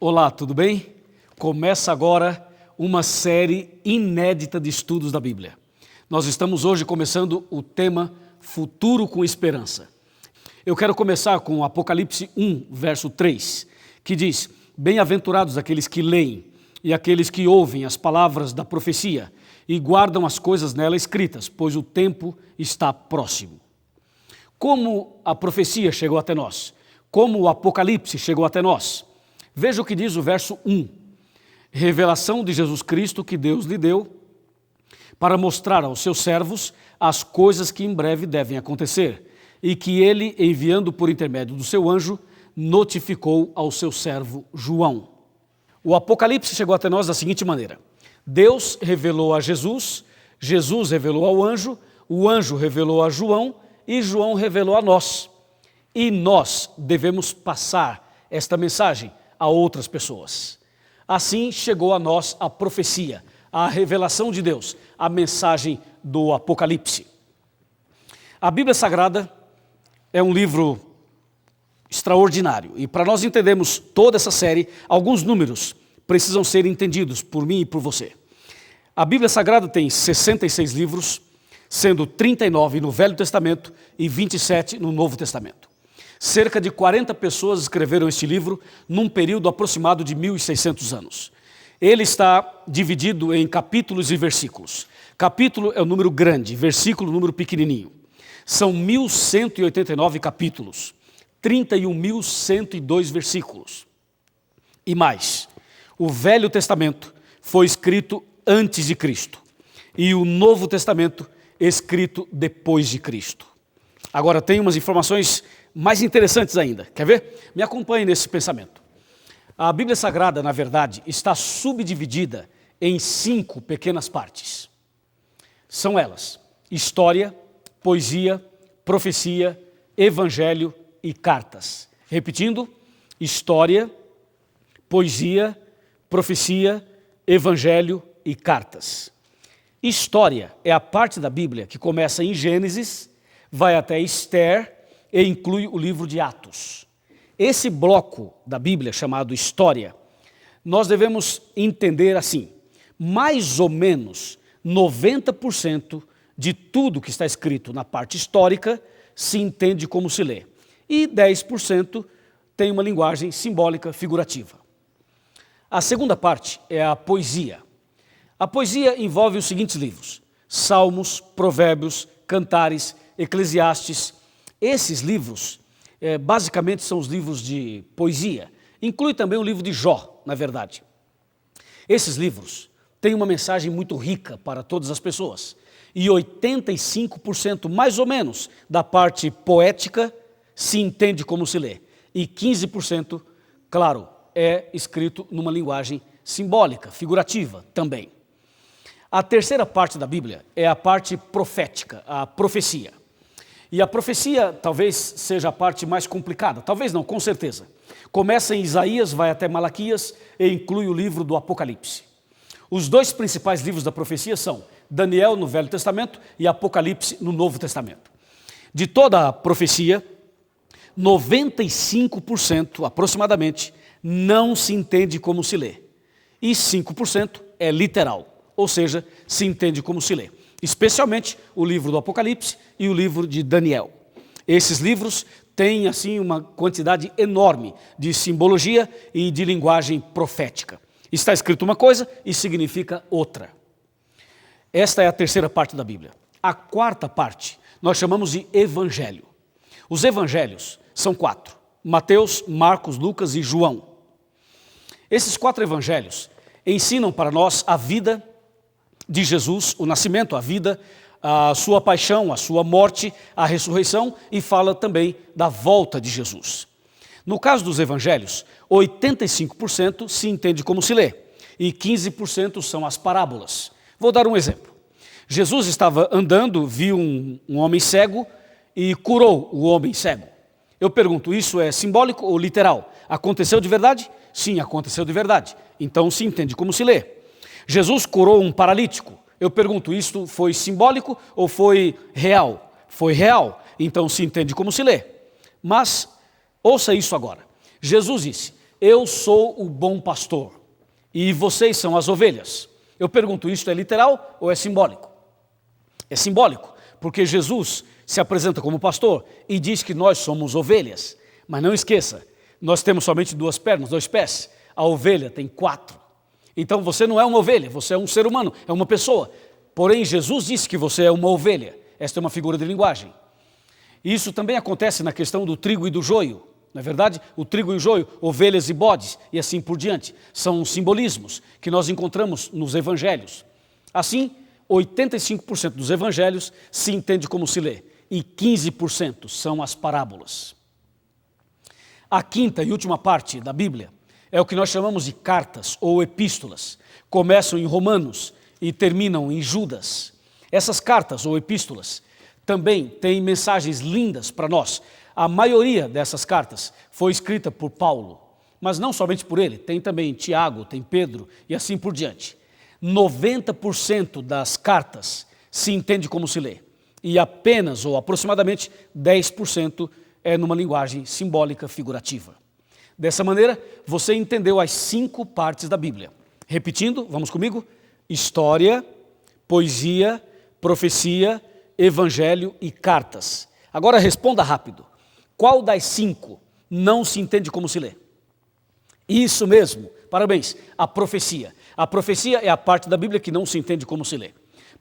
Olá, tudo bem? Começa agora uma série inédita de estudos da Bíblia. Nós estamos hoje começando o tema Futuro com Esperança. Eu quero começar com Apocalipse 1, verso 3, que diz: Bem-aventurados aqueles que leem e aqueles que ouvem as palavras da profecia e guardam as coisas nela escritas, pois o tempo está próximo. Como a profecia chegou até nós? Como o Apocalipse chegou até nós? Veja o que diz o verso 1. Revelação de Jesus Cristo que Deus lhe deu para mostrar aos seus servos as coisas que em breve devem acontecer e que ele, enviando por intermédio do seu anjo, notificou ao seu servo João. O Apocalipse chegou até nós da seguinte maneira: Deus revelou a Jesus, Jesus revelou ao anjo, o anjo revelou a João e João revelou a nós. E nós devemos passar esta mensagem a outras pessoas. Assim chegou a nós a profecia, a revelação de Deus, a mensagem do Apocalipse. A Bíblia Sagrada é um livro extraordinário e para nós entendermos toda essa série, alguns números precisam ser entendidos por mim e por você. A Bíblia Sagrada tem 66 livros, sendo 39 no Velho Testamento e 27 no Novo Testamento. Cerca de 40 pessoas escreveram este livro num período aproximado de 1.600 anos. Ele está dividido em capítulos e versículos. Capítulo é o número grande, versículo o número pequenininho. São 1.189 capítulos, 31.102 versículos. E mais, o Velho Testamento foi escrito antes de Cristo e o Novo Testamento escrito depois de Cristo. Agora tem umas informações mais interessantes ainda. Quer ver? Me acompanhe nesse pensamento. A Bíblia Sagrada, na verdade, está subdividida em 5 pequenas partes. São elas: história, poesia, profecia, evangelho e cartas. Repetindo: história, poesia, profecia, evangelho e cartas. História é a parte da Bíblia que começa em Gênesis, vai até Esther e inclui o livro de Atos. Esse bloco da Bíblia, chamado História, nós devemos entender assim: mais ou menos 90% de tudo que está escrito na parte histórica se entende como se lê, e 10% tem uma linguagem simbólica figurativa. A segunda parte é a poesia. A poesia envolve os seguintes livros: Salmos, Provérbios, Cantares, Eclesiastes. Esses livros, basicamente, são os livros de poesia. Inclui também o livro de Jó, na verdade. Esses livros têm uma mensagem muito rica para todas as pessoas. E 85%, mais ou menos, da parte poética se entende como se lê. E 15%, claro, é escrito numa linguagem simbólica, figurativa também. A terceira parte da Bíblia é a parte profética, a profecia. E a profecia talvez seja a parte mais complicada, talvez não, com certeza. Começa em Isaías, vai até Malaquias e inclui o livro do Apocalipse. Os 2 principais livros da profecia são Daniel no Velho Testamento e Apocalipse no Novo Testamento. De toda a profecia, 95% aproximadamente não se entende como se lê. E 5% é literal, ou seja, se entende como se lê. Especialmente o livro do Apocalipse e o livro de Daniel. Esses livros têm, assim, uma quantidade enorme de simbologia e de linguagem profética. Está escrito uma coisa e significa outra. Esta é a terceira parte da Bíblia. A quarta parte nós chamamos de evangelho. Os evangelhos são 4: Mateus, Marcos, Lucas e João. Esses 4 evangelhos ensinam para nós a vida de Jesus, o nascimento, a vida, a sua paixão, a sua morte, a ressurreição, e fala também da volta de Jesus. No caso dos evangelhos, 85% se entende como se lê e 15% são as parábolas. Vou dar um exemplo. Jesus estava andando, viu um homem cego e curou o homem cego. Eu pergunto, isso é simbólico ou literal? Aconteceu de verdade? Sim, aconteceu de verdade. Então se entende como se lê. Jesus curou um paralítico. Eu pergunto, isto foi simbólico ou foi real? Foi real, então se entende como se lê. Mas, ouça isso agora. Jesus disse, eu sou o bom pastor e vocês são as ovelhas. Eu pergunto, isto é literal ou é simbólico? É simbólico, porque Jesus se apresenta como pastor e diz que nós somos ovelhas. Mas não esqueça, nós temos somente 2 pernas, 2 pés. A ovelha tem 4. Então você não é uma ovelha, você é um ser humano, é uma pessoa. Porém, Jesus disse que você é uma ovelha. Esta é uma figura de linguagem. Isso também acontece na questão do trigo e do joio. Não é verdade? O trigo e o joio, ovelhas e bodes, e assim por diante. São simbolismos que nós encontramos nos evangelhos. Assim, 85% dos evangelhos se entende como se lê, e 15% são as parábolas. A quinta e última parte da Bíblia é o que nós chamamos de cartas ou epístolas. Começam em Romanos e terminam em Judas. Essas cartas ou epístolas também têm mensagens lindas para nós. A maioria dessas cartas foi escrita por Paulo, mas não somente por ele, tem também Tiago, tem Pedro e assim por diante. 90% das cartas se entende como se lê, e apenas ou aproximadamente 10% é numa linguagem simbólica figurativa. Dessa maneira, você entendeu as 5 partes da Bíblia. Repetindo, vamos comigo? História, poesia, profecia, evangelho e cartas. Agora responda rápido. Qual das 5 não se entende como se lê? Isso mesmo, parabéns, a profecia. A profecia é a parte da Bíblia que não se entende como se lê.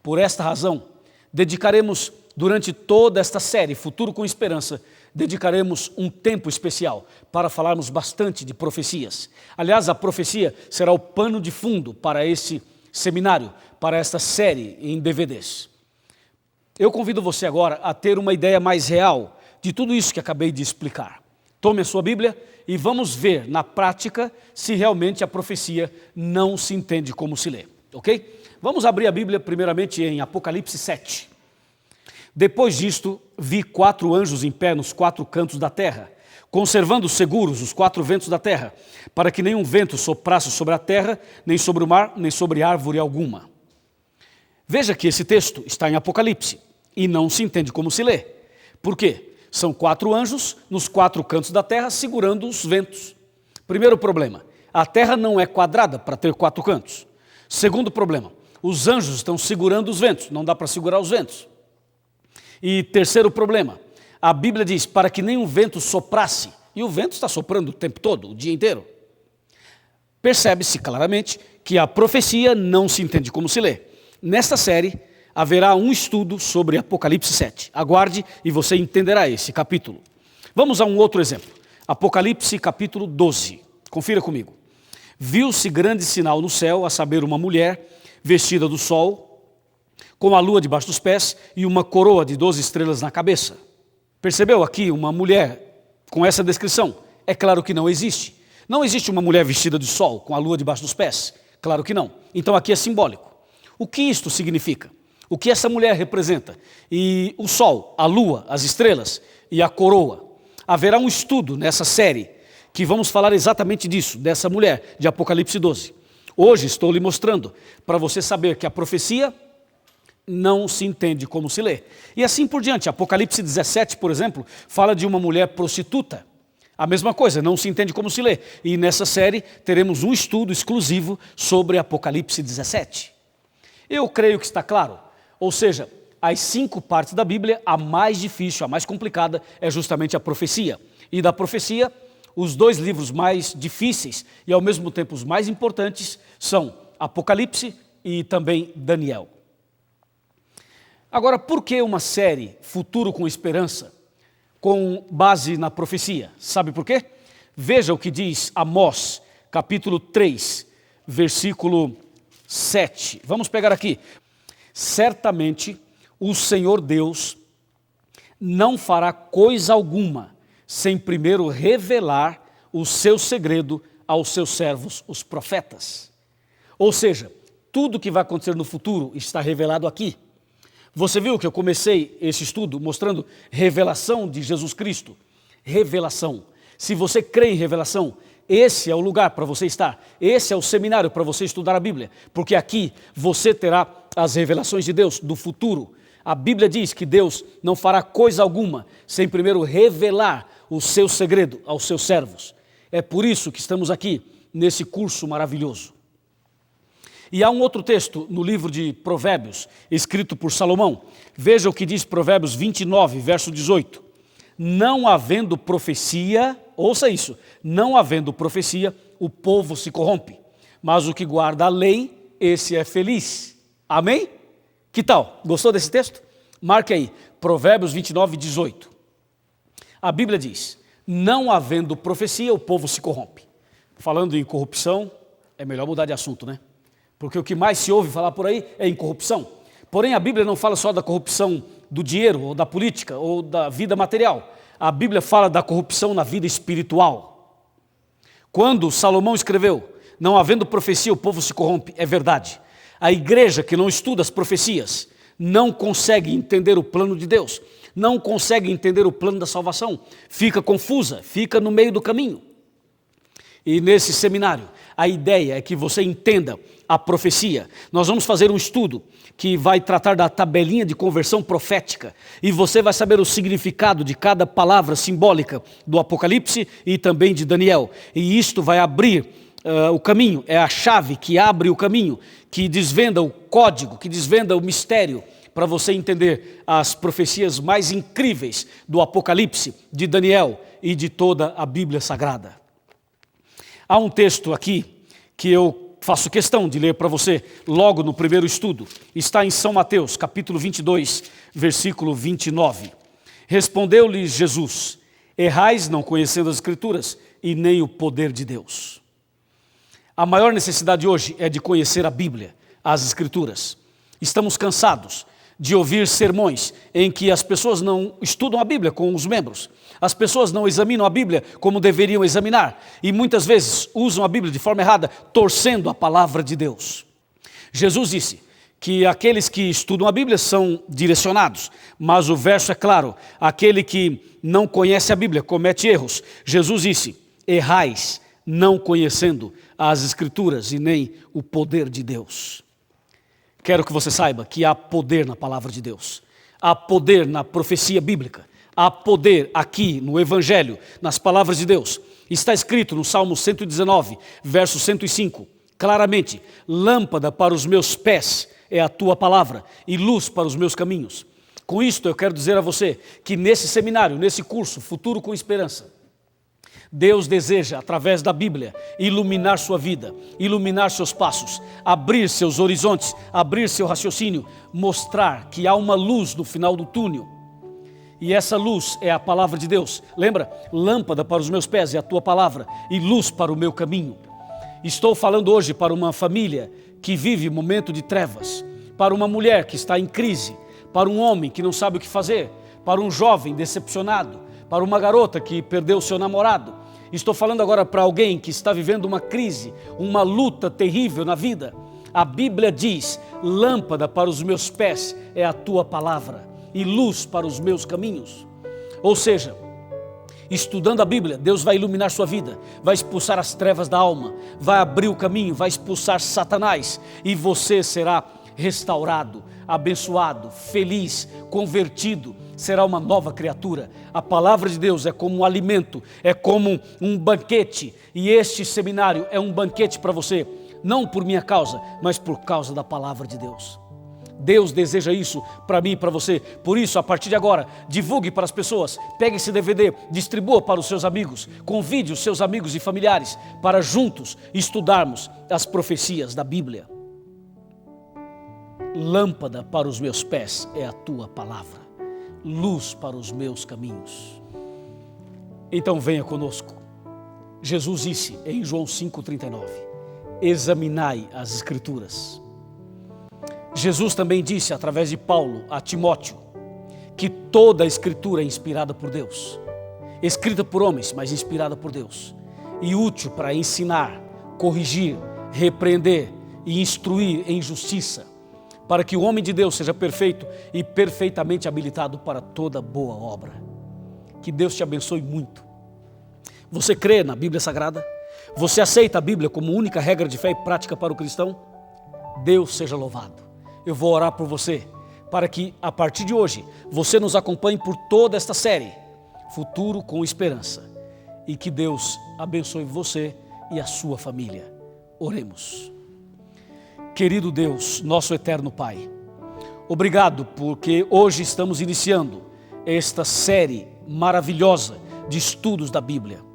Por esta razão, dedicaremos durante toda esta série, Futuro com Esperança, dedicaremos um tempo especial para falarmos bastante de profecias. Aliás, a profecia será o pano de fundo para esse seminário, para esta série em DVDs. Eu convido você agora a ter uma ideia mais real de tudo isso que acabei de explicar. Tome a sua Bíblia e vamos ver na prática se realmente a profecia não se entende como se lê, ok? Vamos abrir a Bíblia primeiramente em Apocalipse 7. Depois disto, vi 4 anjos em pé nos 4 cantos da terra, conservando seguros os 4 ventos da terra, para que nenhum vento soprasse sobre a terra, nem sobre o mar, nem sobre árvore alguma. Veja que esse texto está em Apocalipse e não se entende como se lê. Por quê? São 4 anjos nos 4 cantos da terra segurando os ventos. Primeiro problema, a terra não é quadrada para ter 4 cantos. Segundo problema, os anjos estão segurando os ventos, não dá para segurar os ventos. E terceiro problema, a Bíblia diz para que nenhum vento soprasse, e o vento está soprando o tempo todo, o dia inteiro. Percebe-se claramente que a profecia não se entende como se lê. Nesta série, haverá um estudo sobre Apocalipse 7. Aguarde e você entenderá esse capítulo. Vamos a um outro exemplo. Apocalipse capítulo 12. Confira comigo. Viu-se grande sinal no céu, a saber, uma mulher vestida do sol, com a lua debaixo dos pés e uma coroa de 12 estrelas na cabeça. Percebeu aqui uma mulher com essa descrição? É claro que não existe. Não existe uma mulher vestida de sol, com a lua debaixo dos pés. Claro que não. Então aqui é simbólico. O que isto significa? O que essa mulher representa? E o sol, a lua, as estrelas e a coroa. Haverá um estudo nessa série que vamos falar exatamente disso, dessa mulher, de Apocalipse 12. Hoje estou lhe mostrando para você saber que a profecia não se entende como se lê. E assim por diante. Apocalipse 17, por exemplo, fala de uma mulher prostituta. A mesma coisa, não se entende como se lê. E nessa série teremos um estudo exclusivo sobre Apocalipse 17. Eu creio que está claro. Ou seja, as 5 partes da Bíblia, a mais difícil, a mais complicada, é justamente a profecia. E da profecia, os 2 livros mais difíceis e ao mesmo tempo os mais importantes são Apocalipse e também Daniel. Agora, por que uma série Futuro com Esperança com base na profecia? Sabe por quê? Veja o que diz Amós, capítulo 3, versículo 7. Vamos pegar aqui. Certamente o Senhor Deus não fará coisa alguma sem primeiro revelar o seu segredo aos seus servos, os profetas. Ou seja, tudo que vai acontecer no futuro está revelado aqui. Você viu que eu comecei esse estudo mostrando revelação de Jesus Cristo? Revelação. Se você crê em revelação, esse é o lugar para você estar. Esse é o seminário para você estudar a Bíblia. Porque aqui você terá as revelações de Deus do futuro. A Bíblia diz que Deus não fará coisa alguma sem primeiro revelar o seu segredo aos seus servos. É por isso que estamos aqui nesse curso maravilhoso. E há um outro texto no livro de Provérbios, escrito por Salomão. Veja o que diz Provérbios 29, verso 18. Não havendo profecia, ouça isso, não havendo profecia, o povo se corrompe, mas o que guarda a lei, esse é feliz. Amém? Que tal? Gostou desse texto? Marque aí, Provérbios 29, 18. A Bíblia diz, não havendo profecia, o povo se corrompe. Falando em corrupção, é melhor mudar de assunto, né? Porque o que mais se ouve falar por aí é em corrupção. Porém, a Bíblia não fala só da corrupção do dinheiro, ou da política, ou da vida material. A Bíblia fala da corrupção na vida espiritual. Quando Salomão escreveu, não havendo profecia, o povo se corrompe, é verdade. A igreja que não estuda as profecias não consegue entender o plano de Deus, não consegue entender o plano da salvação, fica confusa, fica no meio do caminho. E nesse seminário, a ideia é que você entenda a profecia. Nós vamos fazer um estudo que vai tratar da tabelinha de conversão profética e você vai saber o significado de cada palavra simbólica do Apocalipse e também de Daniel. E isto vai abrir o caminho, é a chave que abre o caminho, que desvenda o código, que desvenda o mistério para você entender as profecias mais incríveis do Apocalipse, de Daniel e de toda a Bíblia Sagrada. Há um texto aqui que eu faço questão de ler para você logo no primeiro estudo. Está em São Mateus, capítulo 22, versículo 29. Respondeu-lhe Jesus, errais não conhecendo as Escrituras e nem o poder de Deus. A maior necessidade hoje é de conhecer a Bíblia, as Escrituras. Estamos cansados de ouvir sermões em que as pessoas não estudam a Bíblia com os membros. As pessoas não examinam a Bíblia como deveriam examinar e muitas vezes usam a Bíblia de forma errada, torcendo a palavra de Deus. Jesus disse que aqueles que estudam a Bíblia são direcionados, mas o verso é claro, aquele que não conhece a Bíblia comete erros. Jesus disse, errais não conhecendo as Escrituras e nem o poder de Deus. Quero que você saiba que há poder na palavra de Deus, há poder na profecia bíblica, há poder aqui no Evangelho, nas palavras de Deus. Está escrito no Salmo 119, verso 105, claramente, lâmpada para os meus pés é a tua palavra e luz para os meus caminhos. Com isto eu quero dizer a você que nesse seminário, nesse curso, Futuro com Esperança, Deus deseja, através da Bíblia, iluminar sua vida, iluminar seus passos, abrir seus horizontes, abrir seu raciocínio, mostrar que há uma luz no final do túnel. E essa luz é a palavra de Deus. Lembra? Lâmpada para os meus pés é a tua palavra e luz para o meu caminho. Estou falando hoje para uma família que vive momento de trevas, para uma mulher que está em crise, para um homem que não sabe o que fazer, para um jovem decepcionado, para uma garota que perdeu seu namorado. Estou falando agora para alguém que está vivendo uma crise, uma luta terrível na vida. A Bíblia diz, lâmpada para os meus pés é a tua palavra e luz para os meus caminhos. Ou seja, estudando a Bíblia, Deus vai iluminar sua vida, vai expulsar as trevas da alma, vai abrir o caminho, vai expulsar Satanás e você será restaurado, abençoado, feliz, convertido, será uma nova criatura. A palavra de Deus é como um alimento, é como um banquete, e este seminário é um banquete para você, não por minha causa, mas por causa da palavra de Deus. Deus deseja isso para mim e para você. Por isso, a partir de agora, divulgue para as pessoas, pegue esse DVD, distribua para os seus amigos, convide os seus amigos e familiares para juntos estudarmos as profecias da Bíblia. Lâmpada para os meus pés é a tua palavra, luz para os meus caminhos. Então venha conosco. Jesus disse em João 5,39, examinai as Escrituras. Jesus também disse através de Paulo a Timóteo que toda a Escritura é inspirada por Deus, escrita por homens, mas inspirada por Deus, e útil para ensinar, corrigir, repreender e instruir em justiça, para que o homem de Deus seja perfeito e perfeitamente habilitado para toda boa obra. Que Deus te abençoe muito. Você crê na Bíblia Sagrada? Você aceita a Bíblia como única regra de fé e prática para o cristão? Deus seja louvado. Eu vou orar por você, para que a partir de hoje, você nos acompanhe por toda esta série, Futuro com Esperança. e que Deus abençoe você e a sua família. Oremos. Querido Deus, nosso eterno Pai, obrigado porque hoje estamos iniciando esta série maravilhosa de estudos da Bíblia.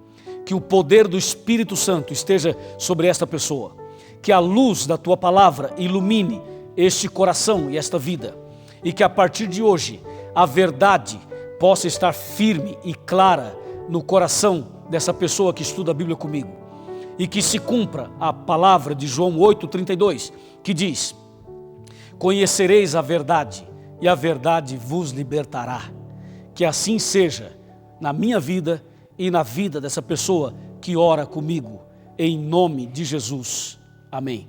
Que o poder do Espírito Santo esteja sobre esta pessoa. Que a luz da Tua palavra ilumine este coração e esta vida. E que a partir de hoje a verdade possa estar firme e clara no coração dessa pessoa que estuda a Bíblia comigo. E que se cumpra a palavra de João 8,32, que diz: conhecereis a verdade e a verdade vos libertará. Que assim seja na minha vida e na vida dessa pessoa que ora comigo, em nome de Jesus. Amém.